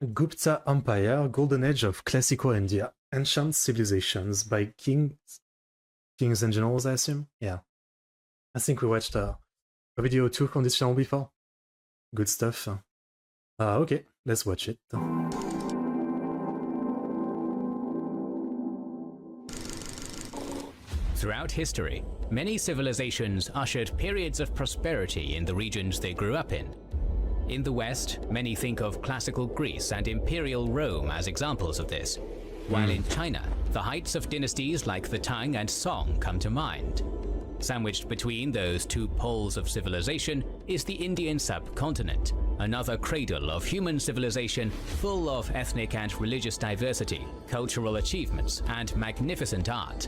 Gupta Empire, Golden Age of Classical India, Ancient Civilizations by Kings and Generals, I assume? Yeah. I think we watched a video tour on this channel before. Good stuff. Okay, let's watch it. Throughout history, many civilizations ushered periods of prosperity in the regions they grew up in. In the West, many think of classical Greece and imperial Rome as examples of this, while in China, the heights of dynasties like the Tang and Song come to mind. Sandwiched between those two poles of civilization is the Indian subcontinent, another cradle of human civilization full of ethnic and religious diversity, cultural achievements, and magnificent art.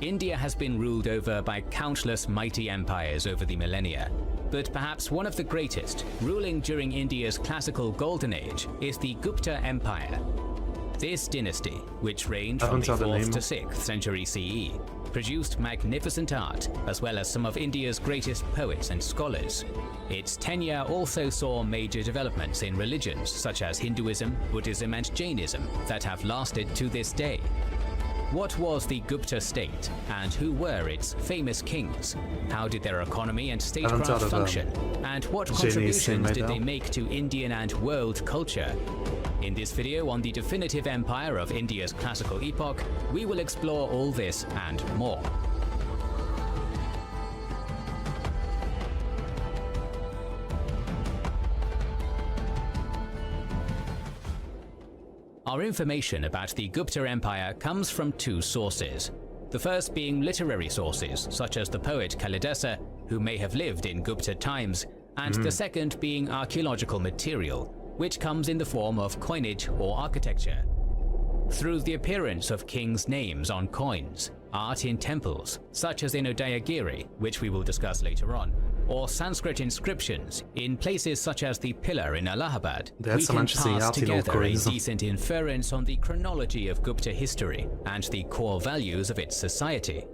India has been ruled over by countless mighty empires over the millennia, but perhaps one of the greatest, ruling during India's classical golden age, is the Gupta Empire. This dynasty, which reigned from the 4th to 6th century CE, produced magnificent art, as well as some of India's greatest poets and scholars. Its tenure also saw major developments in religions such as Hinduism, Buddhism, and Jainism that have lasted to this day. What was the Gupta state, and who were its famous kings? How did their economy and statecraft function? And what contributions did they make to Indian and world culture? In this video on the definitive empire of India's classical epoch, we will explore all this and more. Our information about the Gupta Empire comes from two sources. The first being literary sources, such as the poet Kalidasa, who may have lived in Gupta times, and the second being archaeological material, which comes in the form of coinage or architecture. Through the appearance of kings' names on coins, art in temples, such as in Udayagiri, which we will discuss later on, or Sanskrit inscriptions in places such as the Pillar in Allahabad, we can pass together a decent inference on the chronology of Gupta history and the core values of its society.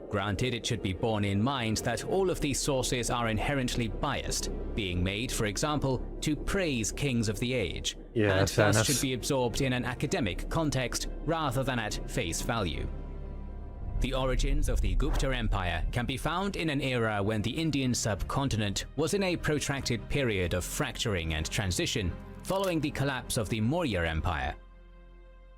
Granted, it should be borne in mind that all of these sources are inherently biased, being made, for example, to praise kings of the age, and thus should be absorbed in an academic context rather than at face value. The origins of the Gupta Empire can be found in an era when the Indian subcontinent was in a protracted period of fracturing and transition following the collapse of the Maurya Empire.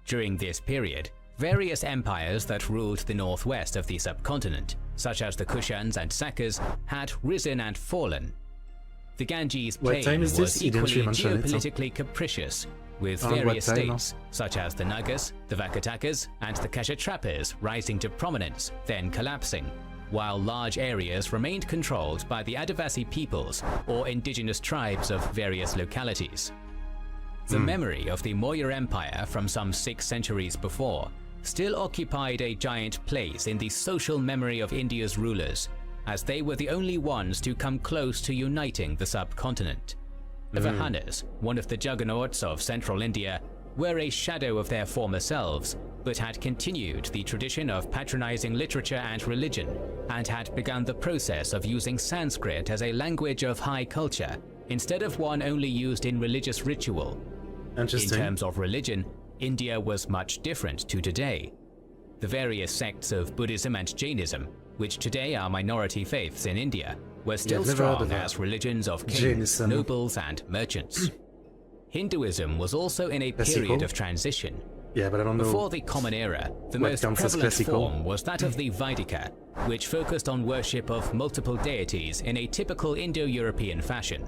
During this period, various empires that ruled the northwest of the subcontinent, such as the Kushans and Sakas, had risen and fallen. The Ganges plain was equally geopolitically capricious, with various states, such as the Nagas, the Vakatakas, and the Kshatrapas rising to prominence, then collapsing, while large areas remained controlled by the Adivasi peoples or indigenous tribes of various localities. The memory of the Maurya Empire from some 6 centuries before still occupied a giant place in the social memory of India's rulers, as they were the only ones to come close to uniting the subcontinent. The Vahanas, one of the juggernauts of central India, were a shadow of their former selves, but had continued the tradition of patronizing literature and religion, and had begun the process of using Sanskrit as a language of high culture, instead of one only used in religious ritual. In terms of religion, India was much different to today. The various sects of Buddhism and Jainism, which today are minority faiths in India, were still strong as religions of kings, nobles, and merchants. Hinduism was also in a period of transition. Before the Common Era, the most prevalent form was that of the Vaidika, which focused on worship of multiple deities in a typical Indo-European fashion.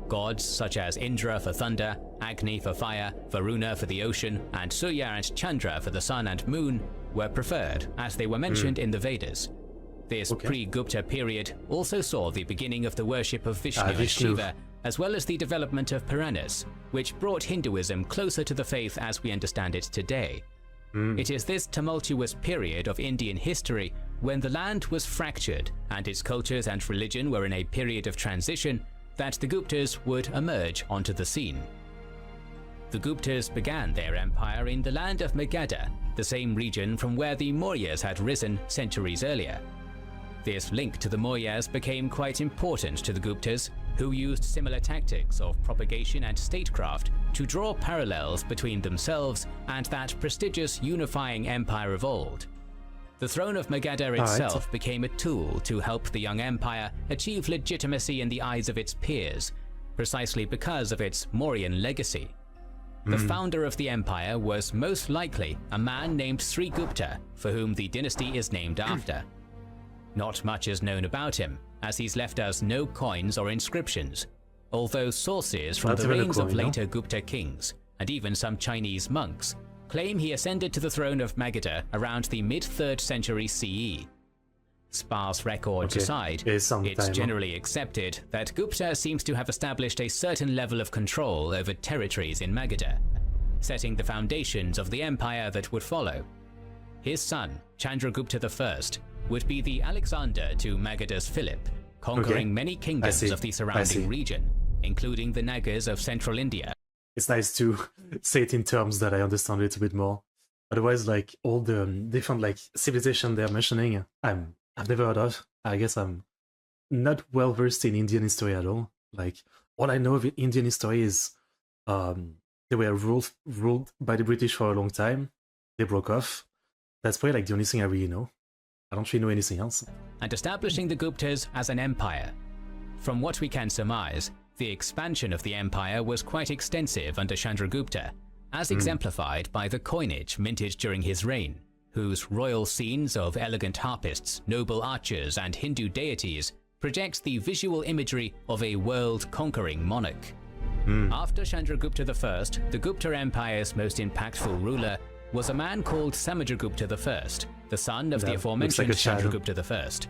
Gods such as Indra for thunder, Agni for fire, Varuna for the ocean, and Surya and Chandra for the sun and moon were preferred, as they were mentioned in the Vedas. This pre-Gupta period also saw the beginning of the worship of Vishnu and Shiva, as well as the development of Puranas, which brought Hinduism closer to the faith as we understand it today. It is this tumultuous period of Indian history when the land was fractured and its cultures and religion were in a period of transition that the Guptas would emerge onto the scene. The Guptas began their empire in the land of Magadha, the same region from where the Mauryas had risen centuries earlier. This link to the Mauryas became quite important to the Guptas, who used similar tactics of propagation and statecraft to draw parallels between themselves and that prestigious unifying empire of old. The throne of Magadha itself became a tool to help the young empire achieve legitimacy in the eyes of its peers, precisely because of its Mauryan legacy. The founder of the empire was most likely a man named Sri Gupta, for whom the dynasty is named after. Not much is known about him, as he's left us no coins or inscriptions, although sources from the reigns of later Gupta kings, and even some Chinese monks, claim he ascended to the throne of Magadha around the mid-3rd century CE. Sparse records aside, it's generally accepted that Gupta seems to have established a certain level of control over territories in Magadha, setting the foundations of the empire that would follow. His son, Chandragupta I, would be the Alexander to Magadha's Philip, conquering many kingdoms of the surrounding region, including the Nagas of central India. It's nice to say it in terms that I understand a little bit more. Otherwise, like, all the different, like, civilization they're mentioning, I've never heard of. I guess I'm not well versed in Indian history at all. Like, all I know of Indian history is they were ruled by the British for a long time. They broke off. That's probably like the only thing I really know. I don't really know anything else. And establishing the Guptas as an empire. From what we can surmise, the expansion of the empire was quite extensive under Chandragupta, as exemplified by the coinage minted during his reign, whose royal scenes of elegant harpists, noble archers, and Hindu deities project the visual imagery of a world-conquering monarch. After Chandragupta I, the Gupta Empire's most impactful ruler was a man called Samudragupta I, the son of the aforementioned Chandragupta I.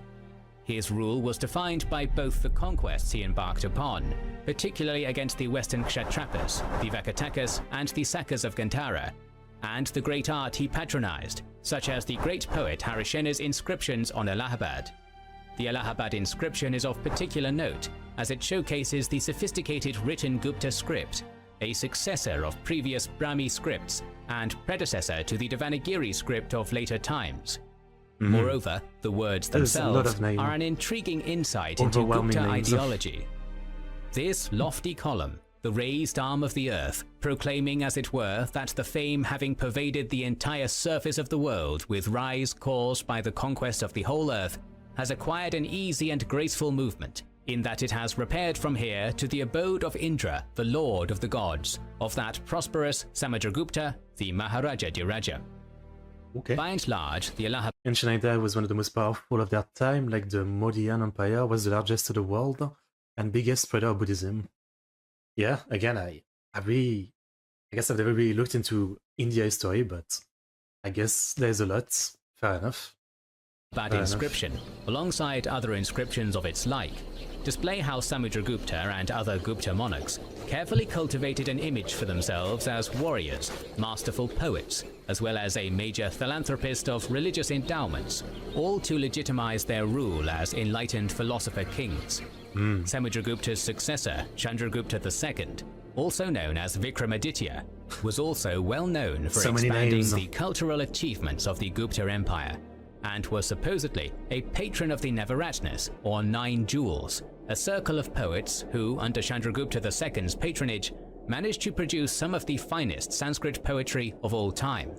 His rule was defined by both the conquests he embarked upon, particularly against the western Kshatrapas, the Vakatakas, and the Sakas of Gandhara, and the great art he patronized, such as the great poet Harishena's inscriptions on Allahabad. The Allahabad inscription is of particular note, as it showcases the sophisticated written Gupta script, a successor of previous Brahmi scripts and predecessor to the Devanagari script of later times. Moreover, the words themselves are an intriguing insight into Gupta ideology. This lofty column, the raised arm of the earth, proclaiming as it were that the fame having pervaded the entire surface of the world with rise caused by the conquest of the whole earth, has acquired an easy and graceful movement, in that it has repaired from here to the abode of Indra, the lord of the gods, of that prosperous Samudragupta, the Maharaja Dhiraja. By and large, the Allahabad Ancient India was one of the most powerful of their time, like the Mauryan Empire was the largest in the world and biggest spreader of Buddhism. Yeah, again, I guess I've never really looked into India history, but I guess there's a lot. Fair enough. Inscription, alongside other inscriptions of its like, display how Samudragupta and other Gupta monarchs carefully cultivated an image for themselves as warriors, masterful poets, as well as a major philanthropist of religious endowments, all to legitimize their rule as enlightened philosopher kings. Samudragupta's successor, Chandragupta II, also known as Vikramaditya, was also well known for expanding the cultural achievements of the Gupta Empire, and was supposedly a patron of the Navaratnas, or 9 jewels, a circle of poets who, under Chandragupta II's patronage, managed to produce some of the finest Sanskrit poetry of all time.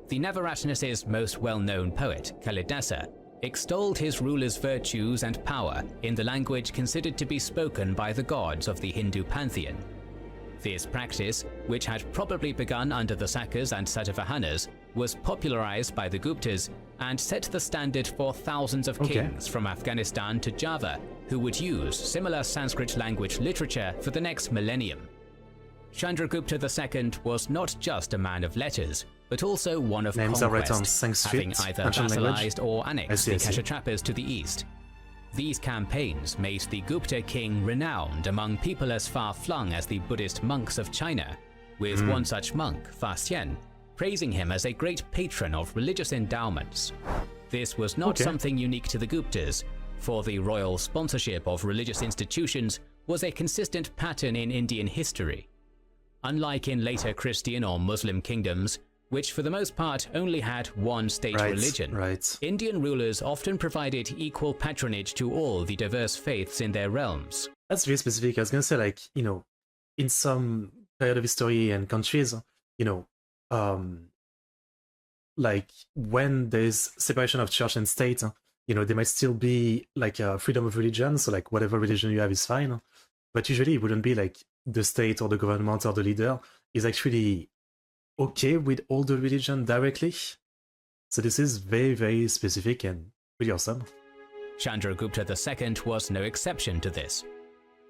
The Navaratnas' most well-known poet, Kalidasa, extolled his ruler's virtues and power in the language considered to be spoken by the gods of the Hindu pantheon. This practice, which had probably begun under the Sakas and Satavahanas, was popularized by the Guptas and set the standard for thousands of kings from Afghanistan to Java who would use similar Sanskrit language literature for the next millennium. Chandragupta II was not just a man of letters, but also one of conquest, having either vassalized or annexed the Kshatrapas to the east. These campaigns made the Gupta king renowned among people as far-flung as the Buddhist monks of China, with one such monk, Fa Xian, praising him as a great patron of religious endowments. This was not something unique to the Guptas, for the royal sponsorship of religious institutions was a consistent pattern in Indian history. Unlike in later Christian or Muslim kingdoms, which for the most part only had one state religion, Indian rulers often provided equal patronage to all the diverse faiths in their realms. That's very specific. I was gonna say, like, you know, in some period of history and countries, you know, like when there's separation of church and state, you know, there might still be like freedom of religion, so like whatever religion you have is fine, but usually it wouldn't be like the state or the government or the leader is actually okay with all the religion directly. So this is very, very specific and pretty awesome. Chandragupta II was no exception to this.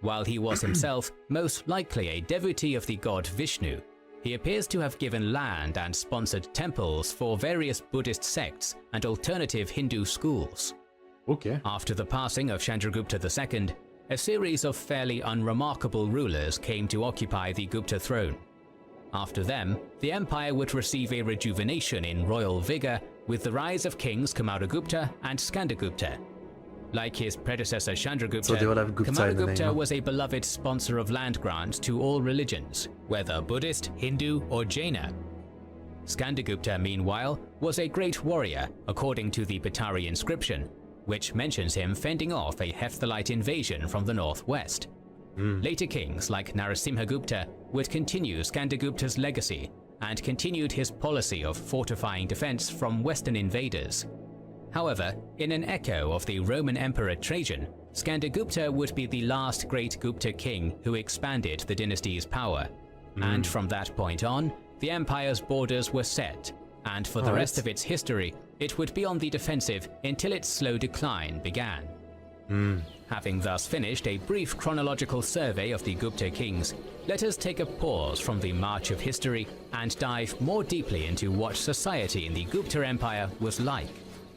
While he was himself most likely a devotee of the god Vishnu, he appears to have given land and sponsored temples for various Buddhist sects and alternative Hindu schools. Okay. After the passing of Chandragupta II, a series of fairly unremarkable rulers came to occupy the Gupta throne. After them, the empire would receive a rejuvenation in royal vigor with the rise of kings Kumaragupta and Skandagupta. Like his predecessor Chandragupta, so Kumaragupta was a beloved sponsor of land grants to all religions, whether Buddhist, Hindu, or Jaina. Skandagupta, meanwhile, was a great warrior, according to the Batari inscription, which mentions him fending off a Hephthalite invasion from the northwest. Later kings like Narasimhagupta would continue Skandagupta's legacy and continued his policy of fortifying defense from Western invaders. However, in an echo of the Roman Emperor Trajan, Skandagupta would be the last great Gupta king who expanded the dynasty's power. And from that point on, the empire's borders were set, and for the rest of its history, it would be on the defensive until its slow decline began. Having thus finished a brief chronological survey of the Gupta kings, let us take a pause from the march of history and dive more deeply into what society in the Gupta Empire was like.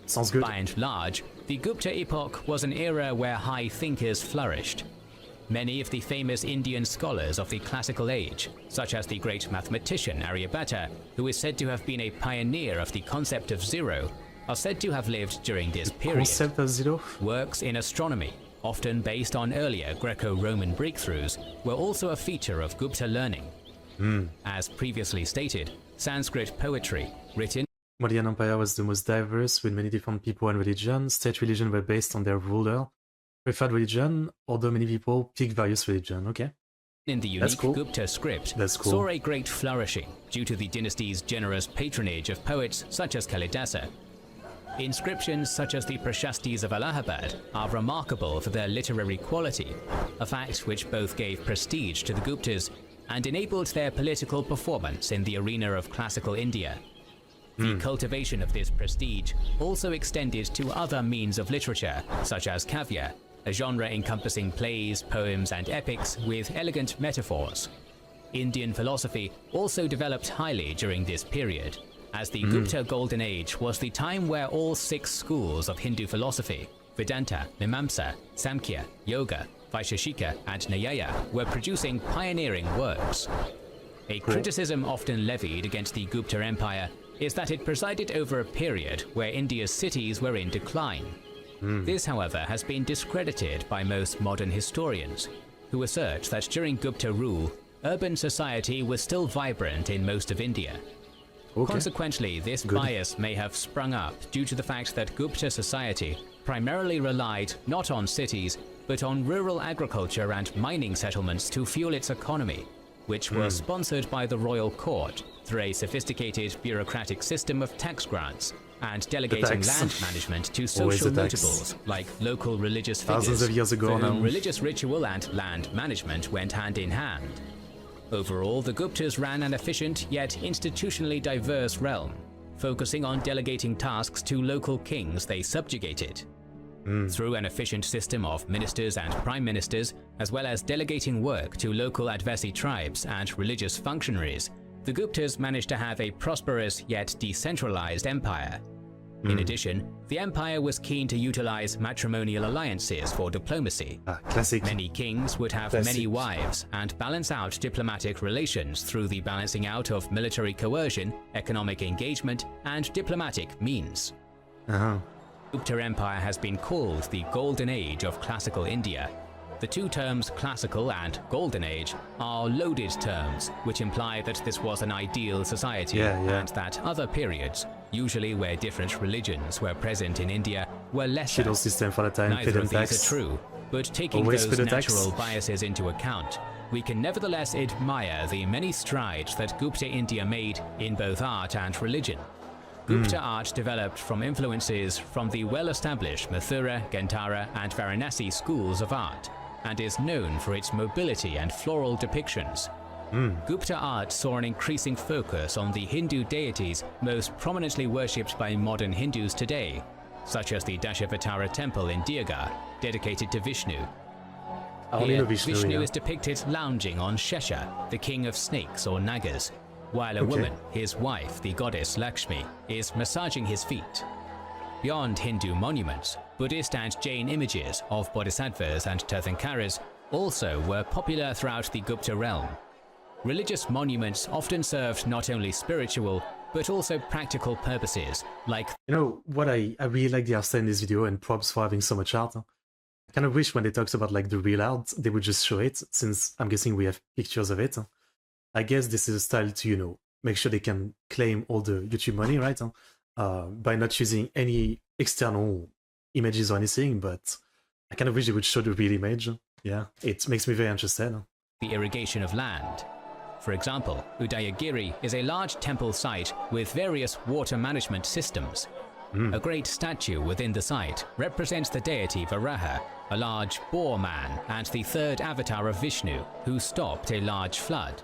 Sounds good. By and large, the Gupta epoch was an era where high thinkers flourished. Many of the famous Indian scholars of the classical age, such as the great mathematician Aryabhatta, who is said to have been a pioneer of the concept of zero, are said to have lived during this period. Concept of zero? Works in astronomy, often based on earlier Greco-Roman breakthroughs, were also a feature of Gupta learning. As previously stated, Sanskrit poetry, written Mauryan Empire was the most diverse with many different people and religions. State religion were based on their ruler, preferred religion, although many people pick various religion. Okay. in the unique Gupta script saw a great flourishing due to the dynasty's generous patronage of poets such as Kalidasa. Inscriptions such as the Prashastis of Allahabad are remarkable for their literary quality, a fact which both gave prestige to the Guptas and enabled their political performance in the arena of classical India. The cultivation of this prestige also extended to other means of literature, such as kavya, a genre encompassing plays, poems, and epics with elegant metaphors. Indian philosophy also developed highly during this period, as the Gupta Golden Age was the time where all 6 schools of Hindu philosophy, Vedanta, Mimamsa, Samkhya, Yoga, Vaisheshika, and Nyaya, were producing pioneering works. A criticism often levied against the Gupta Empire is that it presided over a period where India's cities were in decline. This, however, has been discredited by most modern historians, who assert that during Gupta rule, urban society was still vibrant in most of India. Consequently, this bias may have sprung up due to the fact that Gupta society primarily relied not on cities, but on rural agriculture and mining settlements to fuel its economy, which were sponsored by the royal court through a sophisticated bureaucratic system of tax grants and delegating land management to social notables like local religious figures. Thousands of years ago now. Religious ritual and land management went hand in hand. Overall, the Guptas ran an efficient yet institutionally diverse realm, focusing on delegating tasks to local kings they subjugated. Through an efficient system of ministers and prime ministers, as well as delegating work to local Advasi tribes and religious functionaries, the Guptas managed to have a prosperous yet decentralized empire. In addition, the empire was keen to utilize matrimonial alliances for diplomacy. Many kings would have many wives and balance out diplomatic relations through the balancing out of military coercion, economic engagement, and diplomatic means. Gupta Empire has been called the Golden Age of classical India. The two terms classical and golden age are loaded terms which imply that this was an ideal society and that other periods, usually where different religions were present in India, were lesser. System for the time, Neither of these are true, but taking those natural biases into account, we can nevertheless admire the many strides that Gupta India made in both art and religion. Gupta art developed from influences from the well-established Mathura, Gandhara and Varanasi schools of art, and is known for its mobility and floral depictions. Gupta art saw an increasing focus on the Hindu deities most prominently worshipped by modern Hindus today, such as the Dashavatara temple in Deoghar, dedicated to Vishnu. Here, Vishnu is depicted lounging on Shesha, the king of snakes or nagas, while a woman, his wife, the goddess Lakshmi, is massaging his feet. Beyond Hindu monuments, Buddhist and Jain images of bodhisattvas and tirthankaras also were popular throughout the Gupta realm. Religious monuments often served not only spiritual, but also practical purposes, like... You know, what I really like the art style in this video, and props for having so much art. I kind of wish when they talked about like the real art, they would just show it, since I'm guessing we have pictures of it. I guess this is a style to, you know, make sure they can claim all the YouTube money, right? By not using any external images or anything, but I kind of wish they would show the real image. Yeah, it makes me very interested. The irrigation of land. For example, Udayagiri is a large temple site with various water management systems. A great statue within the site represents the deity Varaha, a large boar man and the third avatar of Vishnu, who stopped a large flood.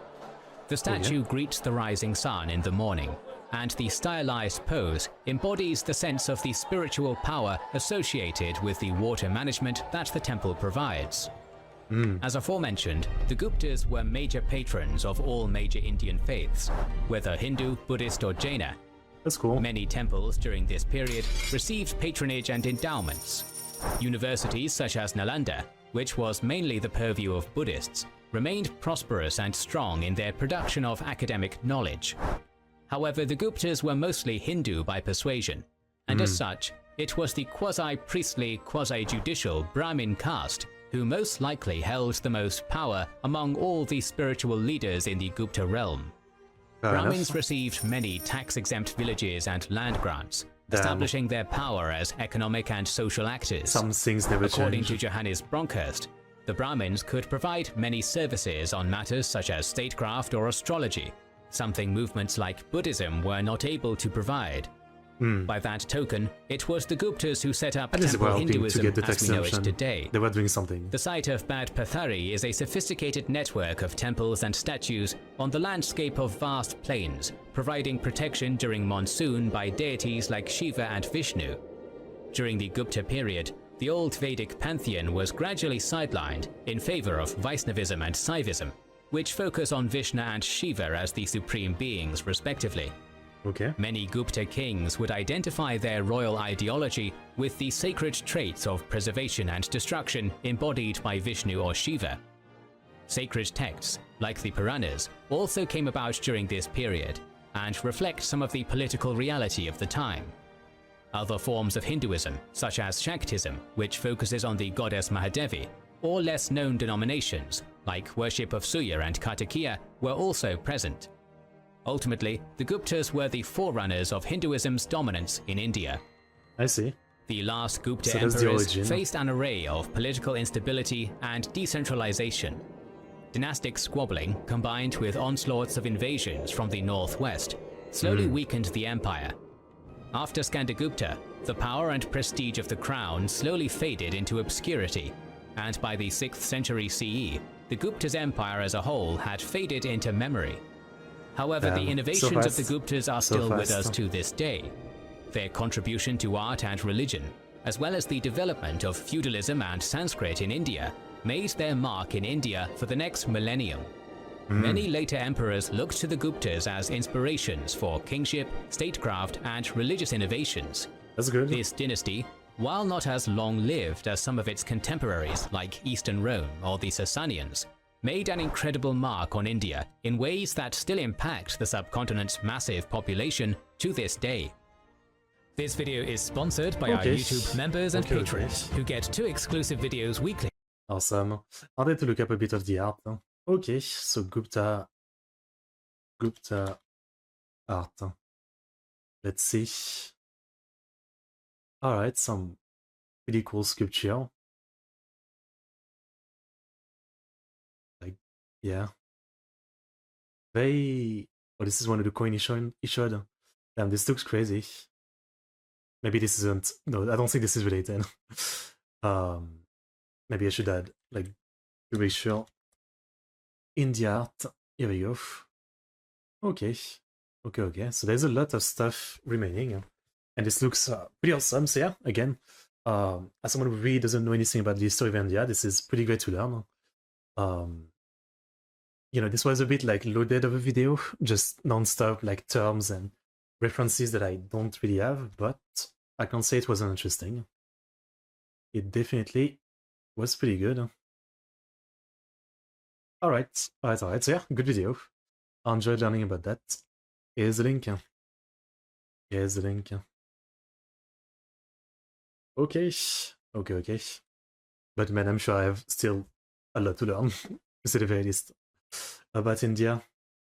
The statue greets the rising sun in the morning, and the stylized pose embodies the sense of the spiritual power associated with the water management that the temple provides. As aforementioned, the Guptas were major patrons of all major Indian faiths, whether Hindu, Buddhist or Jaina. That's cool. Many temples during this period received patronage and endowments. Universities such as Nalanda, which was mainly the purview of Buddhists, remained prosperous and strong in their production of academic knowledge. However, the Guptas were mostly Hindu by persuasion, and as such, it was the quasi-priestly, quasi-judicial Brahmin caste who most likely held the most power among all the spiritual leaders in the Gupta realm. Brahmins received many tax-exempt villages and land grants, establishing their power as economic and social actors. Some things never According change. to Johannes Bronkhorst, the Brahmins could provide many services on matters such as statecraft or astrology, something movements like Buddhism were not able to provide. By that token, it was the Guptas who set up temple Hinduism as we know it today. They were doing something. The site of Bad Pathari is a sophisticated network of temples and statues on the landscape of vast plains, providing protection during monsoon by deities like Shiva and Vishnu. During the Gupta period, the old Vedic pantheon was gradually sidelined in favor of Vaishnavism and Saivism, which focus on Vishnu and Shiva as the supreme beings respectively. Many Gupta kings would identify their royal ideology with the sacred traits of preservation and destruction embodied by Vishnu or Shiva. Sacred texts, like the Puranas, also came about during this period and reflect some of the political reality of the time. Other forms of Hinduism, such as Shaktism, which focuses on the goddess Mahadevi, or less known denominations, like worship of Surya and Kartikeya, were also present. Ultimately, the Guptas were the forerunners of Hinduism's dominance in India. I see. The last Gupta emperors faced an array of political instability and decentralization. Dynastic squabbling, combined with onslaughts of invasions from the northwest, slowly weakened the empire. After Skandagupta, the power and prestige of the crown slowly faded into obscurity, and by the 6th century CE, the Gupta's empire as a whole had faded into memory. However, the innovations of the Guptas are still with us to this day. Their contribution to art and religion, as well as the development of feudalism and Sanskrit in India, made their mark in India for the next millennium. Many later emperors looked to the Guptas as inspirations for kingship, statecraft, and religious innovations. That's good. This dynasty, while not as long-lived as some of its contemporaries like Eastern Rome or the Sasanians, made an incredible mark on India in ways that still impact the subcontinent's massive population to this day. This video is sponsored by our YouTube members and patrons, who get 2 exclusive videos weekly. Awesome. I wanted to look up a bit of the art. Okay, so Gupta art. Let's see. Alright, some pretty cool sculpture. Like Yeah. They... Oh, this is one of the coin issued. Damn, this looks crazy. Maybe this isn't... No, I don't think this is related. Maybe I should add, like, to be sure. India art. Here we go. Okay. Okay. So there's a lot of stuff remaining. And this looks pretty awesome. So yeah, again, as someone who really doesn't know anything about the history of India, this is pretty great to learn. You know, this was a bit like loaded of a video, just non-stop like terms and references that I don't really have, but I can't say it wasn't interesting. It definitely was pretty good. Alright. So yeah, good video. I enjoyed learning about that. Here's the link. Okay. But man, I'm sure I have still a lot to learn, to say the very least, about India.